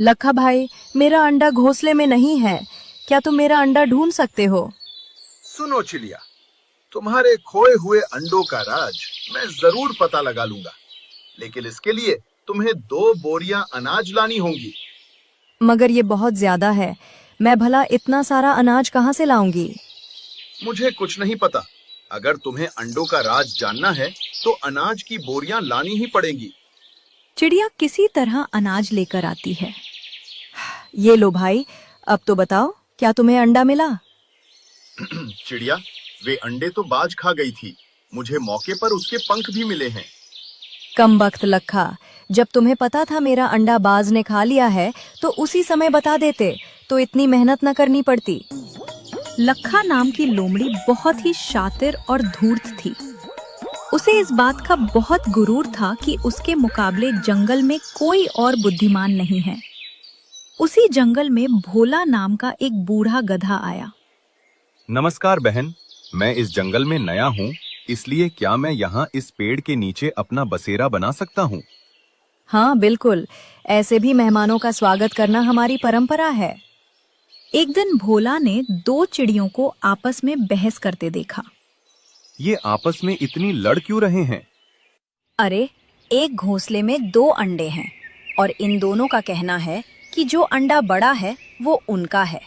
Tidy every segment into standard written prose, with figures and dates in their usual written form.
लखा भाई, मेरा अंडा घोंसले में नहीं है। क्या तुम मेरा अंडा ढूंढ सकते हो? सुनो चिड़िया, तुम्हारे खोए हुए अंडों का राज मैं जरूर पता लगा लूंगा, लेकिन इसके लिए तुम्हें 2 बोरियां अनाज लानी होंगी। मगर ये बहुत ज्यादा है। मैं भला इतना सारा अनाज कहाँ से लाऊंगी? मुझे कुछ नहीं पता। अगर तुम्हें अंडों का राज जानना है तो अनाज की बोरियां लानी ही पड़ेंगी। चिड़िया किसी तरह अनाज लेकर आती है। ये लो भाई, अब तो बताओ, क्या तुम्हें अंडा मिला? चिड़िया, वे अंडे तो बाज खा गई थी। मुझे मौके पर उसके पंख भी मिले हैं। कमबख्त लखा, जब तुम्हें पता था मेरा अंडा बाज ने खा लिया है तो उसी समय बता देते, तो इतनी मेहनत न करनी पड़ती। लखा नाम की लोमड़ी बहुत ही शातिर और धूर्त थी। उसे इस बात का बहुत गुरूर था कि उसके मुकाबले जंगल में कोई और बुद्धिमान नहीं है। उसी जंगल में भोला नाम का एक बूढ़ा गधा आया। नमस्कार बहन, मैं इस जंगल में नया हूँ, इसलिए क्या मैं यहाँ इस पेड़ के नीचे अपना बसेरा बना सकता हूँ? हाँ बिल्कुल, ऐसे भी मेहमानों का स्वागत करना हमारी परंपरा है। एक दिन भोला ने 2 चिड़ियों को आपस में बहस करते देखा। ये आपस में इतनी लड़ क्यों रहे हैं? अरे, एक घोंसले में 2 अंडे हैं और इन दोनों का कहना है कि जो अंडा बड़ा है वो उनका है।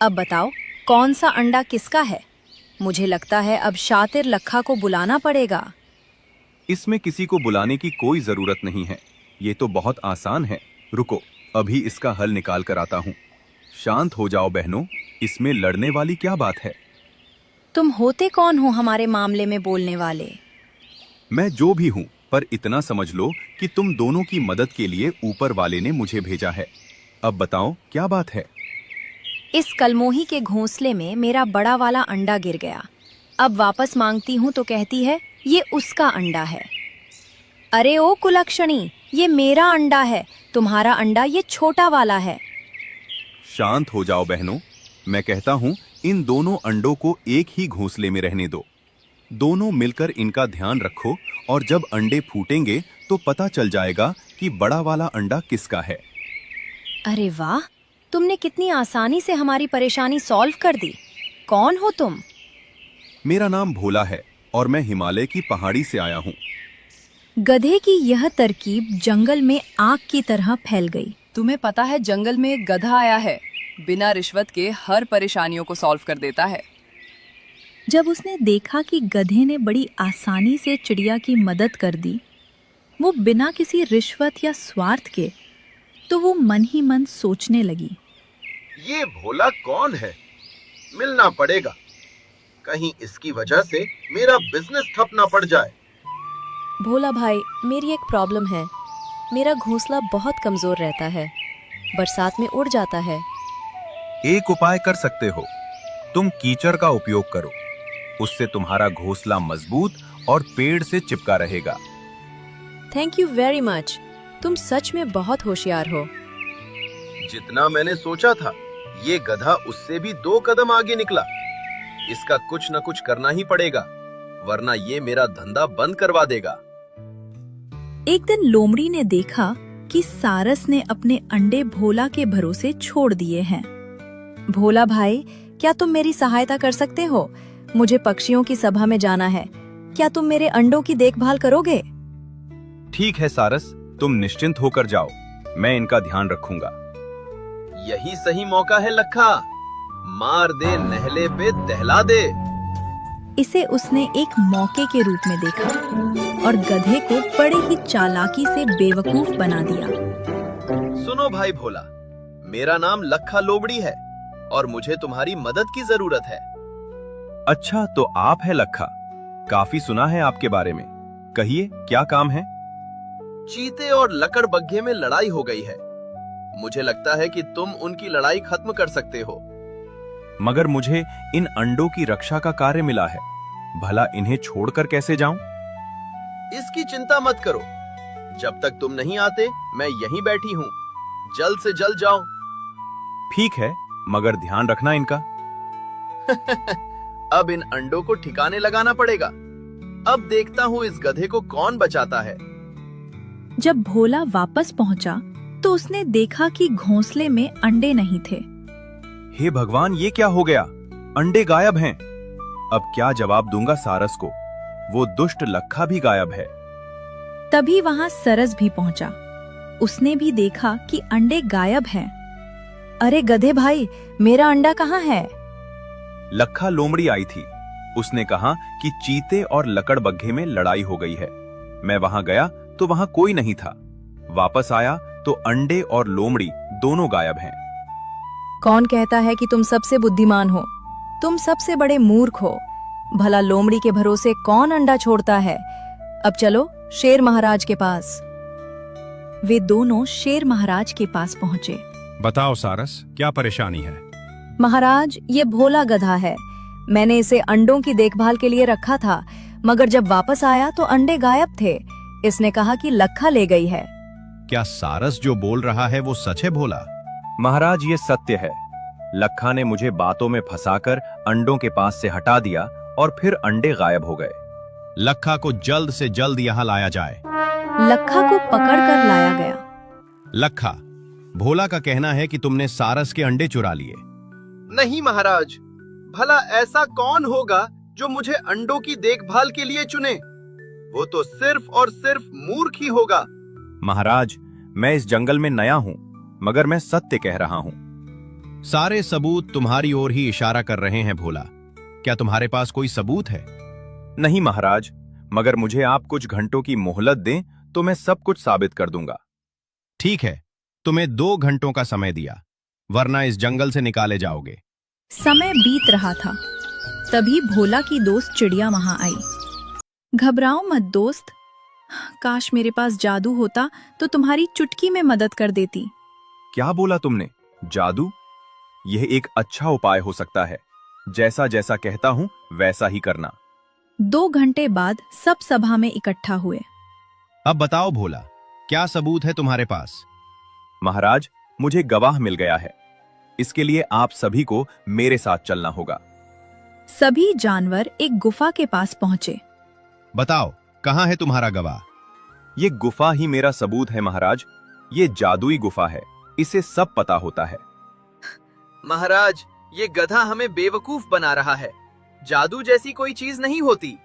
अब बताओ, कौन सा अंडा किसका है? मुझे लगता है अब शातिर लखा को बुलाना पड़ेगा। इसमें किसी को बुलाने की कोई जरूरत नहीं है, ये तो बहुत आसान है। रुको, अभी इसका हल निकाल कर आता हूँ। शांत हो जाओ बहनों, इसमें लड़ने वाली क्या बात है? तुम होते कौन हो हमारे मामले में बोलने वाले? मैं जो भी हूँ, पर इतना समझ लो कि तुम दोनों की मदद के लिए ऊपर वाले ने मुझे भेजा है। अब बताओ क्या बात है? इस कलमोही के घोंसले में मेरा बड़ा वाला अंडा गिर गया। अब वापस मांगती हूँ तो कहती है ये उसका अंडा है। अरे ओ कुलक्षणी, ये मेरा अंडा है, तुम्हारा अंडा ये छोटा वाला है। शांत हो जाओ बहनों, मैं कहता हूँ इन दोनों अंडों को एक ही घोंसले में रहने दो। दोनों मिलकर इनका ध्यान रखो और जब अंडे फूटेंगे तो पता चल जाएगा कि बड़ा वाला अंडा किसका है। अरे वाह, तुमने कितनी आसानी से हमारी परेशानी सॉल्व कर दी। कौन हो तुम? मेरा नाम भोला है और मैं हिमालय की पहाड़ी से आया हूँ। गधे की यह तरकीब जंगल में आग की तरह फैल गई। तुम्हें पता है जंगल में एक गधा आया है, बिना रिश्वत के हर परेशानियों को सॉल्व कर देता है। जब उसने देखा कि गधे ने बड़ी आसानी से चिड़िया की मदद कर दी, वो बिना किसी रिश्वत या स्वार्थ के, तो वो मन ही मन सोचने लगी, ये भोला कौन है? मिलना पड़ेगा, कहीं इसकी वजह से मेरा बिजनेस ठप ना पड़ जाए। भोला भाई, मेरी एक प्रॉब्लम है। मेरा घोंसला बहुत कमजोर रहता है, बरसात में उड़ जाता है। एक उपाय कर सकते हो, तुम कीचड़ का उपयोग करो, उससे तुम्हारा घोंसला मजबूत और पेड़ से चिपका रहेगा। थैंक यू वेरी मच, तुम सच में बहुत होशियार हो। जितना मैंने सोचा था, ये गधा उससे भी 2 कदम आगे निकला। इसका कुछ न कुछ करना ही पड़ेगा, वरना ये मेरा धंधा बंद करवा देगा। एक दिन लोमड़ी ने देखा कि सारस ने अपने अंडे भोला के भरोसे छोड़ दिए हैं। भोला भाई, क्या तुम मेरी सहायता कर सकते हो? मुझे पक्षियों की सभा में जाना है। क्या तुम मेरे अंडों की देखभाल करोगे? ठीक है सारस, तुम निश्चिंत होकर जाओ, मैं इनका ध्यान रखूंगा। यही सही मौका है लखा, मार दे नहले पे दहला दे। इसे उसने एक मौके के रूप में देखा और गधे को बड़े ही चालाकी से बेवकूफ बना दिया। सुनो भाई भोला, मेरा नाम लखा लोमड़ी है और मुझे तुम्हारी मदद की जरूरत है। अच्छा, तो आप है लखा, काफी सुना है आपके बारे में, कहिए क्या काम है? चीते और लकड़बग्घे में लड़ाई हो गई है। मुझे लगता है कि तुम उनकी लड़ाई खत्म कर सकते हो। मगर मुझे इन अंडों की रक्षा का कार्य मिला है, भला इन्हें छोड़कर कैसे जाऊं? इसकी चिंता मत करो, जब तक तुम नहीं आते मैं यहीं बैठी हूँ। जल्द से जल्द जाओ। ठीक है, मगर ध्यान रखना इनका। अब इन अंडों को ठिकाने लगाना पड़ेगा। अब देखता हूँ इस गधे को कौन बचाता है। जब भोला वापस पहुंचा तो उसने देखा कि घोंसले में अंडे नहीं थे। हे भगवान, ये क्या हो गया? अंडे गायब हैं। अब क्या जवाब दूंगा सारस को? वो दुष्ट लखा भी गायब है। तभी वहां सरस भी पहुंचा। उसने भी देखा कि अंडे गायब हैं। अरे गधे भाई, मेरा अंडा कहाँ है? लखा लोमड़ी आई थी। उसने कहा कि चीते और लकड़बग्घे में लड़ाई हो गई है। मैं वहां गया तो वहां कोई नहीं था। वापस आया तो अंडे और लोमड़ी दोनों गायब हैं। कौन कहता है कि तुम सबसे बुद्धिमान हो? तुम सबसे बड़े मूर्ख हो। भला लोमड़ी के भरोसे कौन अंडा छोड़ता है? अब चलो शेर महाराज के पास। वे दोनों शेर महाराज के पास पहुंचे। बताओ सारस, क्या परेशानी है? महाराज, ये भोला गधा है। मैंने इसे अंडों की देखभाल के लिए रखा था, मगर जब वापस आया तो अंडे गायब थे। इसने कहा कि लखा ले गई है। क्या सारस जो बोल रहा है वो सच है भोला? महाराज, ये सत्य है। लखा ने मुझे बातों में फंसाकर अंडों के पास से हटा दिया और फिर अंडे गायब हो गए। लखा को जल्द से जल्द यहाँ लाया जाए। लखा को पकड़कर लाया गया। लखा, भोला का कहना है कि तुमने सारस के अंडे चुरा लिए। नहीं महाराज, भला ऐसा कौन होगा जो मुझे अंडों की देखभाल के लिए चुने? वो तो सिर्फ और सिर्फ मूर्ख ही होगा। महाराज, मैं इस जंगल में नया हूँ, मगर मैं सत्य कह रहा हूँ। सारे सबूत तुम्हारी ओर ही इशारा कर रहे हैं भोला। क्या तुम्हारे पास कोई सबूत है? नहीं महाराज, मगर मुझे आप कुछ घंटों की मोहलत दें तो मैं सब कुछ साबित कर दूंगा। ठीक है, तुम्हें 2 घंटों का समय दिया, वरना इस जंगल से निकाले जाओगे। समय बीत रहा था। तभी भोला की दोस्त चिड़िया वहां आई। घबराओ मत दोस्त, काश मेरे पास जादू होता तो तुम्हारी चुटकी में मदद कर देती। क्या बोला तुमने? जादू? यह एक अच्छा उपाय हो सकता है। जैसा जैसा कहता हूँ वैसा ही करना। 2 घंटे बाद सब सभा में इकट्ठा हुए। अब बताओ भोला, क्या सबूत है तुम्हारे पास? महाराज, मुझे गवाह मिल गया है। इसके लिए आप सभी को मेरे साथ चलना होगा। सभी जानवर एक गुफा के पास पहुंचे। बताओ, कहाँ है तुम्हारा गवाह? ये गुफा ही मेरा सबूत है महाराज। ये जादुई गुफा है, इसे सब पता होता है। महाराज, ये गधा हमें बेवकूफ बना रहा है। जादू जैसी कोई चीज नहीं होती।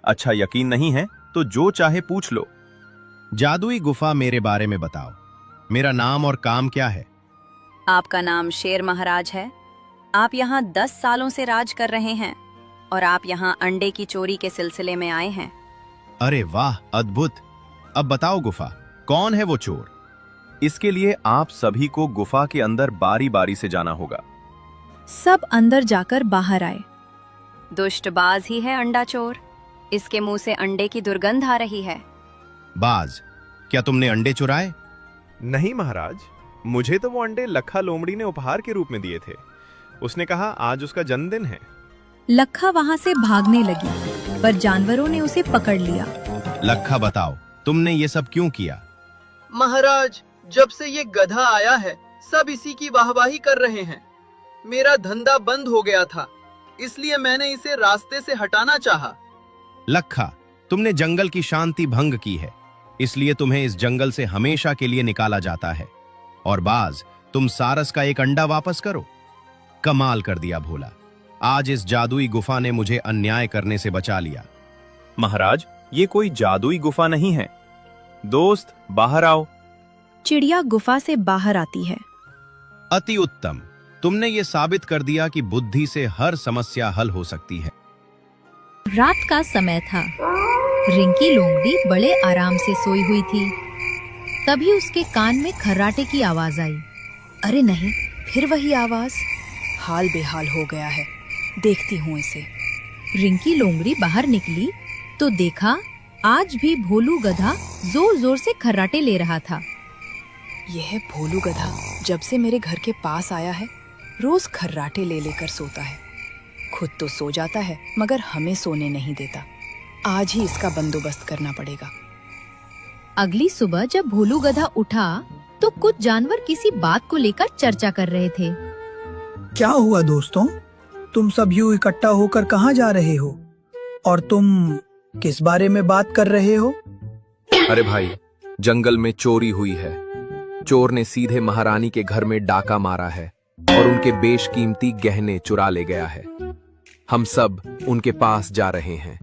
अच्छा, यकीन नहीं है तो जो चाहे पूछ लो। जादुई गुफा मेरे बारे में बताओ। मेरा नाम और काम क्या है? आपका नाम शेर महाराज है। आप यहाँ 10 सालों से राज कर रहे हैं और आप यहाँ अंडे की चोरी के सिलसिले में आए हैं। अरे वाह, अद्भुत। अब बताओ गुफा, कौन है वो चोर? इसके लिए आप सभी को गुफा के अंदर बारी बारी से जाना होगा। सब अंदर जाकर बाहर आए। दुष्टबाज ही है अंडा चोर। इसके मुंह से अंडे की दुर्गंध आ रही है। बाज, क्या तुमने अंडे चुराए? नहीं महाराज, मुझे तो वो अंडे लखा लोमड़ी ने उपहार के रूप में दिए थे। उसने कहा आज उसका जन्मदिन है। लखा वहां से भागने लगी, पर जानवरों ने उसे पकड़ लिया। लखा, बताओ, तुमने ये सब क्यों किया? महाराज, जब से ये गधा आया है सब इसी की वाहवाही कर रहे हैं। मेरा धंधा बंद हो गया था, इसलिए मैंने इसे रास्ते से हटाना चाहा। लखा, तुमने जंगल की शांति भंग की है, इसलिए तुम्हें इस जंगल से हमेशा के लिए निकाला जाता है। और बाज, तुम सारस का एक अंडा वापस करो। कमाल कर दिया भोला, आज इस जादुई गुफा ने मुझे अन्याय करने से बचा लिया। महाराज, ये कोई जादुई गुफा नहीं है। दोस्त, बाहर आओ। चिड़िया गुफा से बाहर आती है। अति उत्तम, तुमने ये साबित कर दिया कि बुद्धि से हर समस्या हल हो सकती है। रात का समय था। रिंकी लोमड़ी बड़े आराम से सोई हुई थी। तभी उसके कान में खर्राटे की आवाज आई। अरे नहीं, फिर वही आवाज। हाल बेहाल हो गया है, देखती हूँ इसे। रिंकी लोमड़ी बाहर निकली तो देखा आज भी भोलू गधा जोर जोर से खर्राटे ले रहा था। यह है भोलू गधा, जब से मेरे घर के पास आया है रोज खर्राटे ले लेकर सोता है। खुद तो सो जाता है मगर हमें सोने नहीं देता। आज ही इसका बंदोबस्त करना पड़ेगा। अगली सुबह जब भोलू गधा उठा तो कुछ जानवर किसी बात को लेकर चर्चा कर रहे थे। क्या हुआ दोस्तों? तुम सब यूं इकट्ठा होकर कहाँ जा रहे हो? और तुम किस बारे में बात कर रहे हो? अरे भाई, जंगल में चोरी हुई है। चोर ने सीधे महारानी के घर में डाका मारा है और उनके बेशकीमती गहने चुरा ले गया है। हम सब उनके पास जा रहे हैं।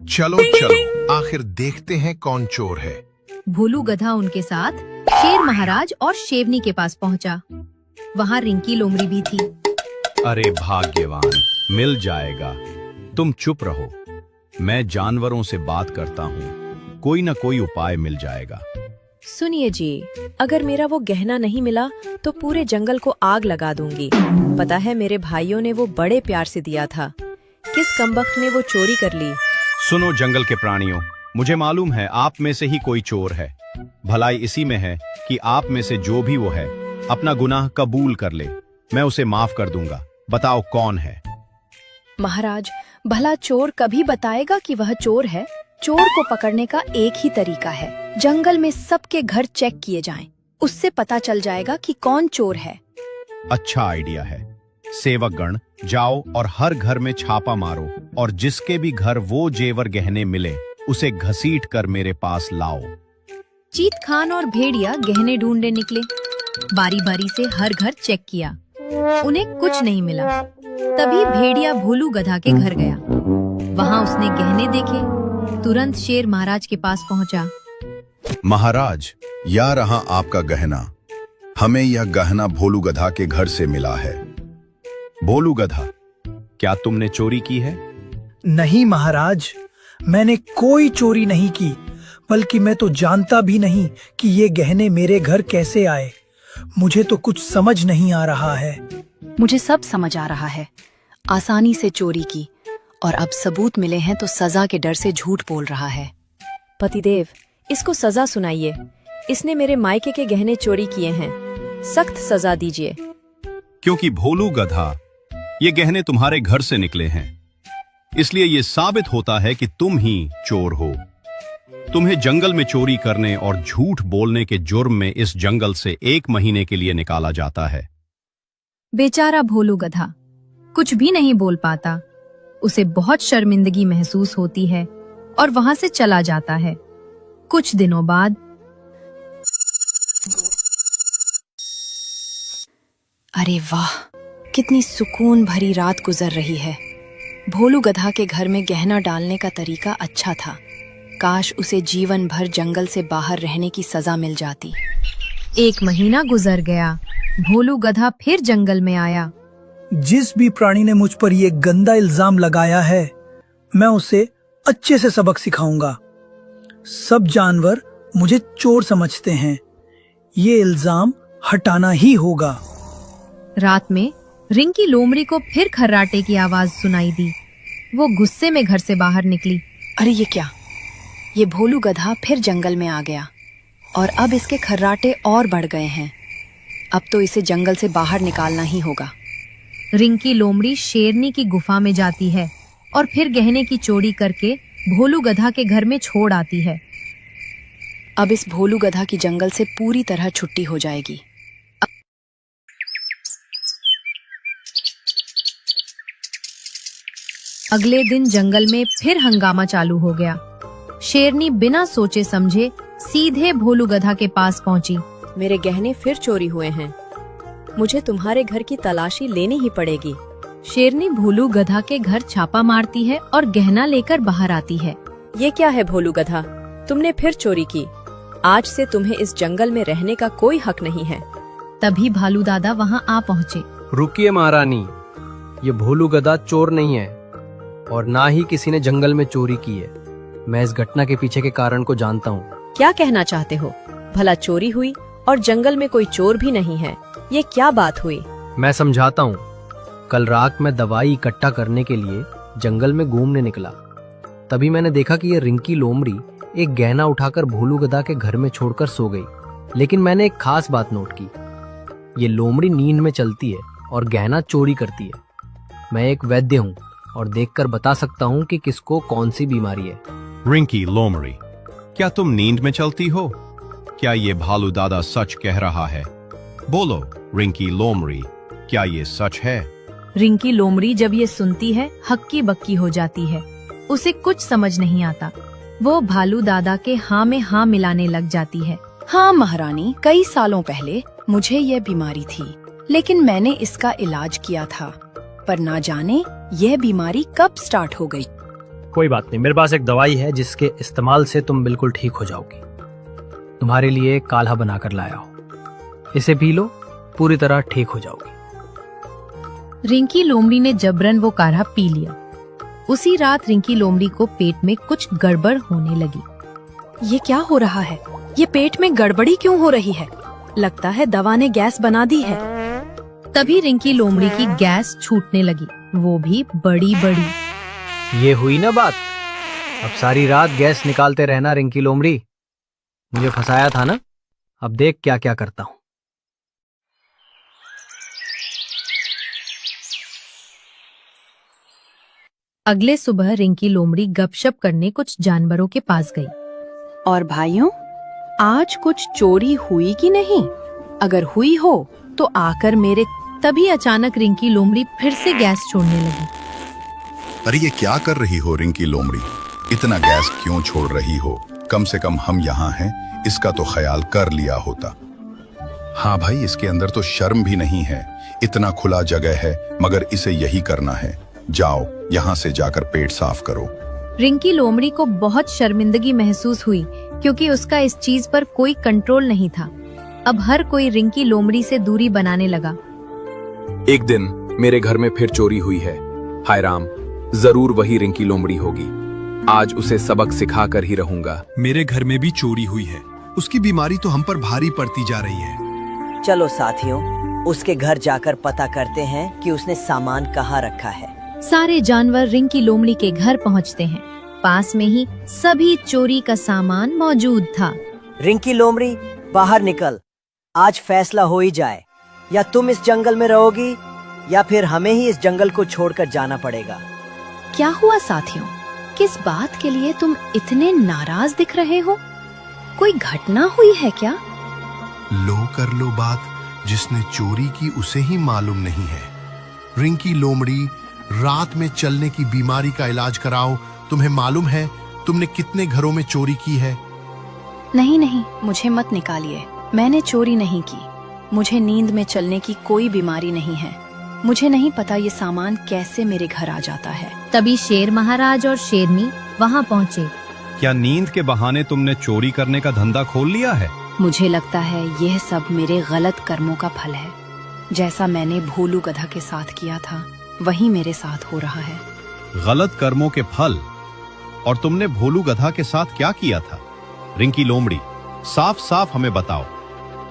चलो चलो, आखिर देखते हैं कौन चोर है। भोलू गधा उनके साथ शेर महाराज और शेरनी के पास पहुंचा। वहाँ रिंकी लोमड़ी भी थी। अरे भाग्यवान, मिल जाएगा। तुम चुप रहो, मैं जानवरों से बात करता हूँ, कोई ना कोई उपाय मिल जाएगा। सुनिए जी, अगर मेरा वो गहना नहीं मिला तो पूरे जंगल को आग लगा दूंगी। पता है मेरे भाइयों ने वो बड़े प्यार से दिया था, किस कमबख्त ने वो चोरी कर ली। सुनो जंगल के प्राणियों, मुझे मालूम है आप में से ही कोई चोर है। भलाई इसी में है कि आप में से जो भी वो है अपना गुनाह कबूल कर ले, मैं उसे माफ कर दूंगा। बताओ कौन है? महाराज, भला चोर कभी बताएगा कि वह चोर है? चोर को पकड़ने का एक ही तरीका है, जंगल में सबके घर चेक किए जाएं, उससे पता चल जाएगा कि कौन चोर है। अच्छा आइडिया है। सेवक गण, जाओ और हर घर में छापा मारो और जिसके भी घर वो जेवर गहने मिले उसे घसीट कर मेरे पास लाओ। चीत खान और भेड़िया गहने ढूंढने निकले। बारी बारी से हर घर चेक किया, उन्हें कुछ नहीं मिला। तभी भेड़िया भोलू गधा के घर गया। वहाँ उसने गहने देखे। तुरंत शेर महाराज के पास पहुंचा। महाराज, या रहा आपका गहना। हमें यह गहना भोलू गधा के घर से मिला है। भोलू गधा, क्या तुमने चोरी की है? नहीं महाराज, मैंने कोई चोरी नहीं की, बल्कि मैं तो जानता भी नहीं कि ये गहने मेरे घर कैसे आए। मुझे तो कुछ समझ नहीं आ रहा है। मुझे सब समझ आ रहा है। आसानी से चोरी की और अब सबूत मिले हैं तो सजा के डर से झूठ बोल रहा है। पतिदेव, इसको सजा सुनाइए। इसने मेरे मायके के गहने चोरी किए हैं, सख्त सजा दीजिए। क्योंकि भोलू गधा, ये गहने तुम्हारे घर से निकले हैं, इसलिए ये साबित होता है कि तुम ही चोर हो। तुम्हें जंगल में चोरी करने और झूठ बोलने के जुर्म में इस जंगल से 1 महीने के लिए निकाला जाता है। बेचारा भोलू गधा कुछ भी नहीं बोल पाता। उसे बहुत शर्मिंदगी महसूस होती है और वहां से चला जाता है। कुछ दिनों बाद अरे वाह, कितनी सुकून भरी रात गुजर रही है। भोलू गधा के घर में गहना डालने का तरीका अच्छा था। काश उसे जीवन भर जंगल से बाहर रहने की सजा मिल जाती। 1 महीना गुजर गया। भोलू गधा फिर जंगल में आया। जिस भी प्राणी ने मुझ पर ये गंदा इल्जाम लगाया है, मैं उसे अच्छे से सबक सिखाऊंगा। सब जानवर मुझे चोर समझते हैं, ये इल्जाम हटाना ही होगा। रात में रिंकी लोमड़ी को फिर खर्राटे की आवाज सुनाई दी। वो गुस्से में घर से बाहर निकली। अरे ये क्या? ये भोलू गधा फिर जंगल में आ गया और अब इसके खर्राटे और बढ़ गए हैं। अब तो इसे जंगल से बाहर निकालना ही होगा। रिंकी लोमड़ी शेरनी की गुफा में जाती है और फिर गहने की चोरी करके भोलू गधा के घर में छोड़ आती है। अब इस भोलू गधा की जंगल से पूरी तरह छुट्टी हो जाएगी। अगले दिन जंगल में फिर हंगामा चालू हो गया। शेरनी बिना सोचे समझे सीधे भोलू गधा के पास पहुंची। मेरे गहने फिर चोरी हुए हैं, मुझे तुम्हारे घर की तलाशी लेनी ही पड़ेगी। शेरनी भोलू गधा के घर छापा मारती है और गहना लेकर बाहर आती है। ये क्या है भोलू गधा, तुमने फिर चोरी की। आज से तुम्हें इस जंगल में रहने का कोई हक नहीं है। तभी भालू दादा वहां आ पहुँचे। रुकिए महारानी, ये भोलू गधा चोर नहीं है और ना ही किसी ने जंगल में चोरी की है। मैं इस घटना के पीछे के कारण को जानता हूँ। क्या कहना चाहते हो? भला चोरी हुई और जंगल में कोई चोर भी नहीं है, ये क्या बात हुई? मैं समझाता हूँ। कल रात मैं दवाई इकट्ठा करने के लिए जंगल में घूमने निकला। तभी मैंने देखा कि ये रिंकी लोमड़ी एक गहना उठाकर भोलू गधा के घर में छोड़कर सो गई। लेकिन मैंने एक खास बात नोट की, ये लोमड़ी नींद में चलती है और गहना चोरी करती है। मैं एक वैद्य हूँ और देखकर बता सकता हूँ कि किसको कौन सी बीमारी है। रिंकी लोमड़ी, क्या तुम नींद में चलती हो? क्या ये भालू दादा सच कह रहा है? बोलो रिंकी लोमड़ी, क्या ये सच है? रिंकी लोमड़ी जब ये सुनती है हक्की बक्की हो जाती है। उसे कुछ समझ नहीं आता। वो भालू दादा के हाँ में हाँ मिलाने लग जाती है। हाँ महारानी, कई सालों पहले मुझे यह बीमारी थी, लेकिन मैंने इसका इलाज किया था, पर ना जाने यह बीमारी कब स्टार्ट हो गई। कोई बात नहीं, मेरे पास एक दवाई है जिसके इस्तेमाल से तुम बिल्कुल ठीक हो जाओगी। तुम्हारे लिए एक काढ़ा बनाकर लाया हूँ, इसे पी लो, पूरी तरह ठीक हो जाओगी। रिंकी लोमड़ी ने जबरन वो काढ़ा पी लिया। उसी रात रिंकी लोमड़ी को पेट में कुछ गड़बड़ होने लगी। ये क्या हो रहा है? ये पेट में गड़बड़ी क्यों हो रही है? लगता है दवा ने गैस बना दी है। तभी रिंकी लोमड़ी की गैस छूटने लगी, वो भी बड़ी बड़ी। ये हुई ना बात, अब सारी रात गैस निकालते रहना रिंकी लोमड़ी। मुझे फंसाया था ना, अब देख क्या क्या करता हूँ। अगले सुबह रिंकी लोमड़ी गपशप करने कुछ जानवरों के पास गई। और भाइयों, आज कुछ चोरी हुई कि नहीं? अगर हुई हो तो आकर मेरे। तभी अचानक रिंकी लोमड़ी फिर से गैस छोड़ने लगी। अरे ये क्या कर रही हो रिंकी लोमड़ी? इतना गैस क्यों छोड़ रही हो? कम से कम हम यहाँ हैं, इसका तो ख्याल कर लिया होता। हाँ भाई, इसके अंदर तो शर्म भी नहीं है। इतना खुला जगह है, मगर इसे यही करना है। जाओ, यहाँ से जाकर पेट साफ करो। रिंकी लोमड़ी को बहुत शर्मिंदगी महसूस हुई, क्योंकि उसका इस चीज पर कोई कंट्रोल नहीं था। अब हर कोई रिंकी लोमड़ी से दूरी बनाने लगा। एक दिन मेरे घर में फिर चोरी हुई है। हाय राम, जरूर वही रिंकी लोमड़ी होगी। आज उसे सबक सिखा कर ही रहूंगा। मेरे घर में भी चोरी हुई है। उसकी बीमारी तो हम पर भारी पड़ती जा रही है। चलो साथियों, उसके घर जाकर पता करते हैं कि उसने सामान कहाँ रखा है। सारे जानवर रिंकी लोमड़ी के घर पहुंचते हैं। पास में ही सभी चोरी का सामान मौजूद था। रिंकी लोमड़ी, बाहर निकल। आज फैसला हो ही जाए, या तुम इस जंगल में रहोगी या फिर हमें ही इस जंगल को छोड़कर जाना पड़ेगा। क्या हुआ साथियों? किस बात के लिए तुम इतने नाराज दिख रहे हो? कोई घटना हुई है क्या? लो कर लो बात, जिसने चोरी की उसे ही मालूम नहीं है। रिंकी लोमड़ी, रात में चलने की बीमारी का इलाज कराओ। तुम्हें मालूम है तुमने कितने घरों में चोरी की है? नहीं नहीं, मुझे मत निकालिए। मैंने चोरी नहीं की। मुझे नींद में चलने की कोई बीमारी नहीं है। मुझे नहीं पता ये सामान कैसे मेरे घर आ जाता है। तभी शेर महाराज और शेरनी वहाँ पहुँचे। क्या नींद के बहाने तुमने चोरी करने का धंधा खोल लिया है? मुझे लगता है यह सब मेरे गलत कर्मों का फल है। जैसा मैंने भोलू गधा के साथ किया था, वही मेरे साथ हो रहा है। गलत कर्मों के फल? और तुमने भोलू गधा के साथ क्या किया था? रिंकी लोमड़ी, साफ साफ हमें बताओ।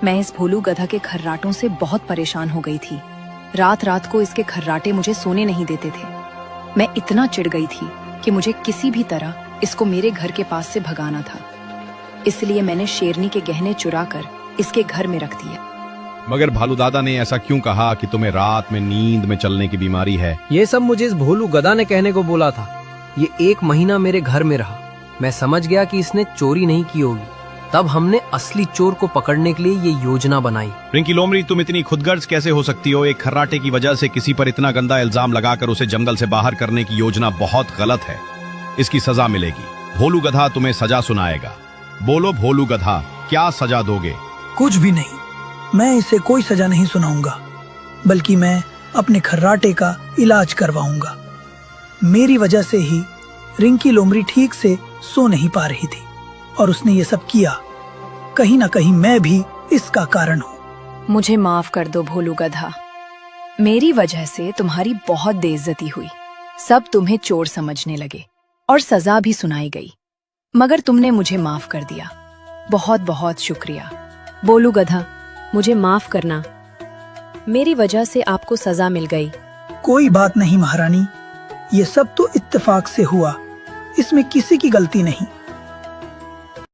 मैं इस भोलू गधा के खर्राटों से बहुत परेशान हो गई थी। रात रात को इसके खर्राटे मुझे सोने नहीं देते थे। मैं इतना चिढ़ गई थी कि मुझे किसी भी तरह इसको मेरे घर के पास से भगाना था। इसलिए मैंने शेरनी के गहने चुरा कर इसके घर में रख दिया। मगर भालू दादा ने ऐसा क्यों कहा कि तुम्हें रात में नींद में चलने की बीमारी है? ये सब मुझे इस भोलू गधा ने कहने को बोला था। ये 1 महीना मेरे घर में रहा। मैं समझ गया कि इसने चोरी नहीं की होगी। तब हमने असली चोर को पकड़ने के लिए ये योजना बनाई। रिंकी लोमड़ी, तुम इतनी खुदगर्ज कैसे हो सकती हो? एक खर्राटे की वजह से किसी पर इतना गंदा इल्जाम लगाकर उसे जंगल से बाहर करने की योजना बहुत गलत है। इसकी सजा मिलेगी। भोलू गधा तुम्हें सजा सुनाएगा। बोलो भोलू गधा, क्या सजा दोगे? कुछ भी नहीं, मैं इसे कोई सजा नहीं सुनाऊंगा, बल्कि मैं अपने खर्राटे का इलाज करवाऊंगा। मेरी वजह से ही रिंकी लोमड़ी ठीक से सो नहीं पा रही थी और उसने ये सब किया। कहीं ना कहीं मैं भी इसका कारण हूँ। मुझे माफ कर दो भोलू गधा। मेरी वजह से तुम्हारी बहुत बेइज्जती हुई। सब तुम्हें चोर समझने लगे और सजा भी सुनाई गई, मगर तुमने मुझे माफ कर दिया। बहुत बहुत शुक्रिया। भोलू गधा, मुझे माफ करना। मेरी वजह से आपको सजा मिल गई। कोई बात नहीं महारानी, ये सब तो इत्तेफाक से हुआ। इसमें किसी की गलती नहीं।